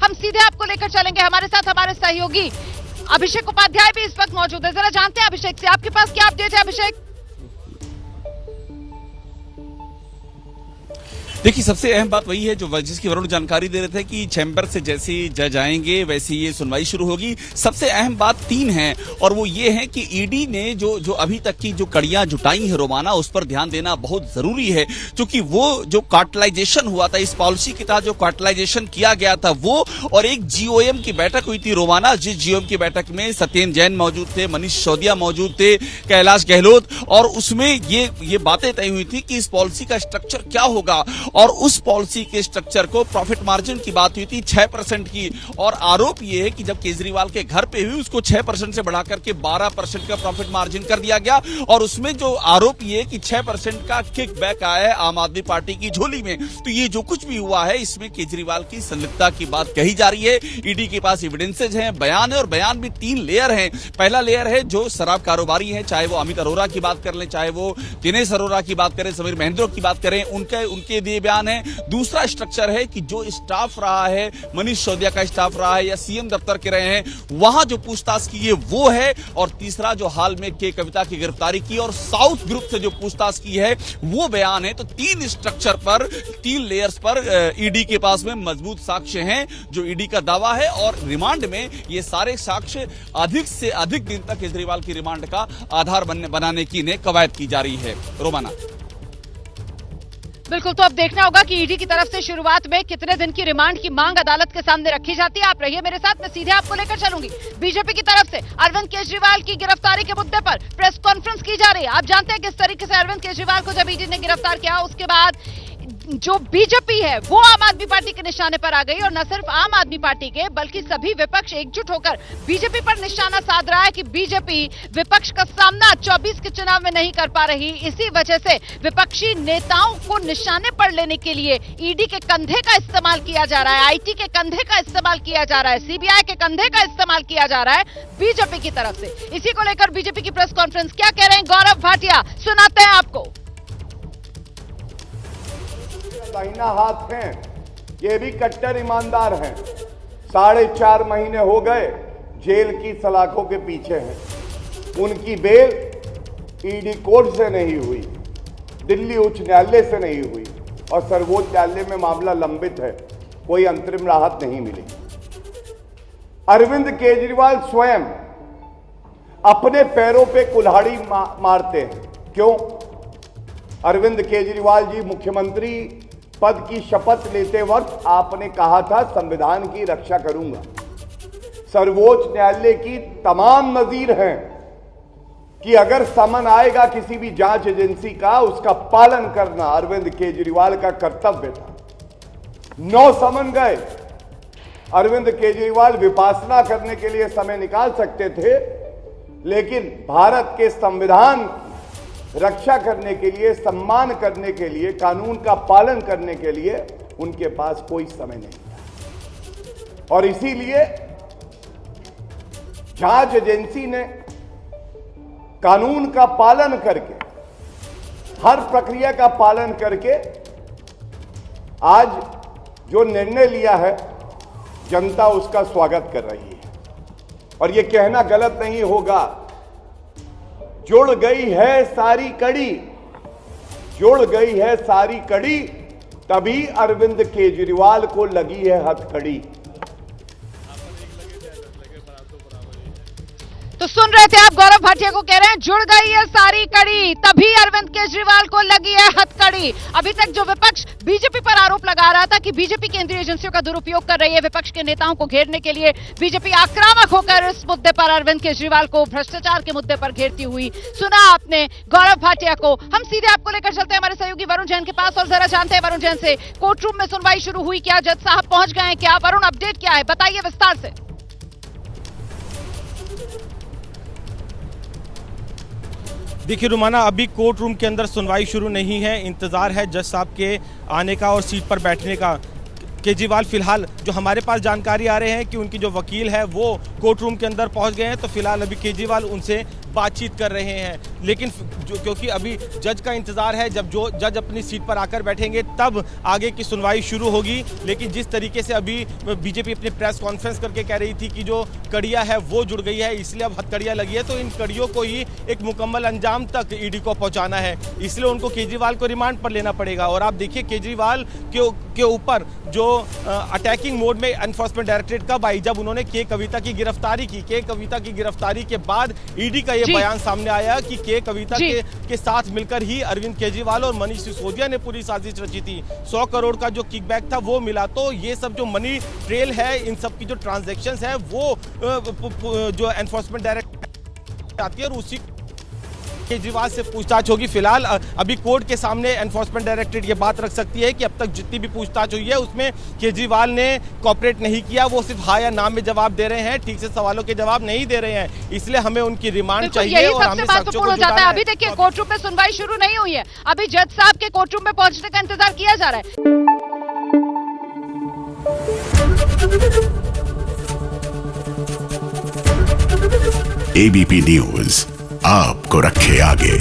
हम सीधे आपको लेकर चलेंगे। हमारे साथ हमारे सहयोगी अभिषेक उपाध्याय भी इस वक्त मौजूद है। जरा जानते हैं अभिषेक से, आपके पास क्या अपडेट है अभिषेक? देखिए, सबसे अहम बात वही है जो जिसकी वरुण जानकारी दे रहे थे कि चैम्बर से जैसे जज आएंगे वैसे ये सुनवाई शुरू होगी। सबसे अहम बात 3 है और वो ये है कि ईडी ने जो अभी तक की जो कड़ियां जुटाई है रोमाना, उस पर ध्यान देना बहुत जरूरी है, क्योंकि वो जो कार्टलाइजेशन हुआ था, इस पॉलिसी के तहत जो कार्टलाइजेशन किया गया था वो, और एक जीओएम की बैठक हुई थी रोमाना, जिस जीओएम की बैठक में सत्येंद्र जैन मौजूद थे, मनीष सिसोदिया मौजूद थे, कैलाश गहलोत, और उसमें ये बातें तय हुई थी कि इस पॉलिसी का स्ट्रक्चर क्या होगा। और उस पॉलिसी के स्ट्रक्चर को, प्रॉफिट मार्जिन की बात हुई थी 6% की, और आरोप यह है कि जब केजरीवाल के घर पे हुई उसको 6% से बढ़ाकर के 12% का प्रॉफिट मार्जिन कर दिया गया। और उसमें जो आरोप ये है कि 6% का किकबैक आया है आम आदमी पार्टी की झोली में। तो ये जो कुछ भी हुआ है इसमें केजरीवाल की संलिप्तता की बात कही जा रही है। ईडी के पास एविडेंसेज हैं, बयान है, और बयान भी 3 लेयर हैं। पहला लेयर है जो शराब कारोबारी है, चाहे वो अमित अरोरा की बात कर लें, चाहे वो दिनेश अरोरा की बात करें, समीर महेंद्र की बात करें, उनके दिए बयान है। दूसरा स्ट्रक्चर है कि जो स्टाफ रहा है, मनीष सिसोदिया का स्टाफ रहा है या सीएम दफ्तर के रहे हैं, वहां जो पूछताछ की है वो है। और तीसरा जो हाल में के कविता की गिरफ्तारी की और साउथ ग्रुप से जो पूछताछ की है वो बयान है। तो 3 स्ट्रक्चर पर, 3 लेयर्स पर ईडी के पास में मजबूत साक्ष्य हैं जो ईडी का दावा है। और रिमांड में ये सारे साक्ष्य अधिक से अधिक दिन तक केजरीवाल की रिमांड का आधार बनाने की कवायद की जा रही है। रोमाना, बिल्कुल, तो अब देखना होगा कि ईडी की तरफ से शुरुआत में कितने दिन की रिमांड की मांग अदालत के सामने रखी जाती है। आप रहिए मेरे साथ, मैं सीधे आपको लेकर चलूंगी। बीजेपी की तरफ से अरविंद केजरीवाल की गिरफ्तारी के मुद्दे पर प्रेस कॉन्फ्रेंस की जा रही है। आप जानते हैं किस तरीके से अरविंद केजरीवाल को जब ईडी ने गिरफ्तार किया, उसके बाद जो बीजेपी है वो आम आदमी पार्टी के निशाने पर आ गई। और न सिर्फ आम आदमी पार्टी के बल्कि सभी विपक्ष एकजुट होकर बीजेपी पर निशाना साध रहा है कि बीजेपी विपक्ष का सामना 24 के चुनाव में नहीं कर पा रही। इसी वजह से विपक्षी नेताओं को निशाने पर लेने के लिए ईडी के कंधे का इस्तेमाल किया जा रहा है, आईटी के कंधे का इस्तेमाल किया जा रहा है, सीबीआई के कंधे का इस्तेमाल किया जा रहा है बीजेपी की तरफ से। इसी को लेकर बीजेपी की प्रेस कॉन्फ्रेंस, क्या कह रहे हैं गौरव भाटिया, सुनाते हैं आपको। दाहिना हाथ हैं, ये भी कट्टर ईमानदार हैं। 4.5 महीने हो गए जेल की सलाखों के पीछे हैं। उनकी बेल ईडी कोर्ट से नहीं हुई, दिल्ली उच्च न्यायालय से नहीं हुई, और सर्वोच्च न्यायालय में मामला लंबित है, कोई अंतरिम राहत नहीं मिली। अरविंद केजरीवाल स्वयं अपने पैरों पे कुल्हाड़ी मारते हैं। क्यों? अरविंद केजरीवाल जी, मुख्यमंत्री पद की शपथ लेते वक्त आपने कहा था संविधान की रक्षा करूंगा। सर्वोच्च न्यायालय की तमाम नजीर हैं कि अगर समन आएगा किसी भी जांच एजेंसी का, उसका पालन करना अरविंद केजरीवाल का कर्तव्य था। 9 समन गए। अरविंद केजरीवाल विपासना करने के लिए समय निकाल सकते थे, लेकिन भारत के संविधान रक्षा करने के लिए, सम्मान करने के लिए, कानून का पालन करने के लिए उनके पास कोई समय नहीं था। और इसीलिए जांच एजेंसी ने कानून का पालन करके, हर प्रक्रिया का पालन करके आज जो निर्णय लिया है, जनता उसका स्वागत कर रही है। और यह कहना गलत नहीं होगा, जुड़ गई है सारी कड़ी, जुड़ गई है सारी कड़ी, तभी अरविंद केजरीवाल को लगी है हथकड़ी। तो सुन रहे थे आप, गौरव भाटिया को कह रहे हैं जुड़ गई है सारी कड़ी, तभी अरविंद केजरीवाल को लगी है हथकड़ी। अभी तक जो विपक्ष बीजेपी पर आरोप लगा रहा था कि बीजेपी केंद्रीय एजेंसियों का दुरुपयोग कर रही है विपक्ष के नेताओं को घेरने के लिए, बीजेपी आक्रामक होकर इस मुद्दे पर अरविंद केजरीवाल को भ्रष्टाचार के मुद्दे पर घेरती हुई सुना आपने गौरव भाटिया को। हम सीधे आपको लेकर चलते हैं हमारे सहयोगी वरुण जैन के पास और जरा जानते हैं वरुण जैन से, कोर्ट रूम में सुनवाई शुरू हुई क्या, जज साहब पहुंच गए हैं क्या? वरुण, अपडेट क्या है, बताइए विस्तार से। देखिए रुमाना, अभी कोर्ट रूम के अंदर सुनवाई शुरू नहीं है, इंतजार है जज साहब के आने का और सीट पर बैठने का। केजरीवाल फिलहाल, जो हमारे पास जानकारी आ रहे हैं कि उनकी जो वकील है वो कोर्ट रूम के अंदर पहुंच गए हैं, तो फिलहाल अभी केजरीवाल उनसे बातचीत कर रहे हैं। लेकिन क्योंकि अभी जज का इंतजार है, जब जो जज अपनी सीट पर आकर बैठेंगे तब आगे की सुनवाई शुरू होगी। लेकिन जिस तरीके से अभी बीजेपी अपनी प्रेस कॉन्फ्रेंस करके कह रही थी कि जो कड़ियां है वो जुड़ गई है, इसलिए अब हथकड़ियां लगी है, तो इन कड़ियों को ही एक मुकम्मल अंजाम तक ईडी को पहुंचाना है, इसलिए उनको केजरीवाल को रिमांड पर लेना पड़ेगा। और आप देखिए केजरीवाल के ऊपर जो अटैकिंग मोड में एनफोर्समेंट डायरेक्टरेट कब आई, जब उन्होंने के कविता की गिरफ्तारी की। के कविता की गिरफ्तारी के बाद ईडी का ये बयान सामने आया कि के कविता के साथ मिलकर ही अरविंद केजरीवाल और मनीष सिसोदिया ने पूरी साजिश रची थी। 100 करोड़ का जो किकबैक था वो मिला। तो ये सब जो मनी ट्रेल है, इन सब की जो ट्रांजैक्शंस है वो जो एनफोर्समेंट डायरेक्टरेट आती है और उसी केजरीवाल से पूछताछ होगी। फिलहाल अभी कोर्ट के सामने एनफोर्समेंट डायरेक्टरेट ये बात रख सकती है कि अब तक जितनी भी पूछताछ हुई है उसमें केजरीवाल ने कोऑपरेट नहीं किया, वो सिर्फ हाँ या ना में जवाब दे रहे हैं, ठीक से सवालों के जवाब नहीं दे रहे हैं, इसलिए हमें उनकी रिमांड चाहिए और हमें साक्ष्यों को जुटाना है। अभी देखिए कोर्ट रूम में सुनवाई शुरू नहीं हुई है, अभी जज साहब के कोर्ट रूम में पहुंचने का इंतजार किया जा रहा है। एबीपी न्यूज आपको रखे आगे।